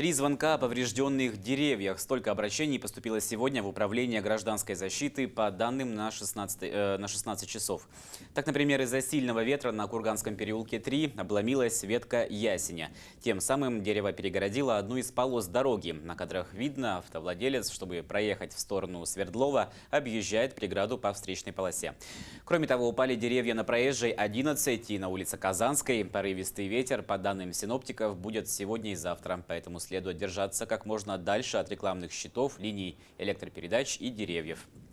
3 звонка о поврежденных деревьях. Столько обращений поступило сегодня в Управление гражданской защиты по данным на 16 часов. Так, например, из-за сильного ветра на Курганском переулке 3 обломилась ветка ясеня. Тем самым дерево перегородило одну из полос дороги. На кадрах видно, автовладелец, чтобы проехать в сторону Свердлова, объезжает преграду по встречной полосе. Кроме того, упали деревья на Проезжей 11 и на улице Казанской. Порывистый ветер, по данным синоптиков, будет сегодня и завтра. Поэтому следует держаться как можно дальше от рекламных щитов, линий электропередач и деревьев.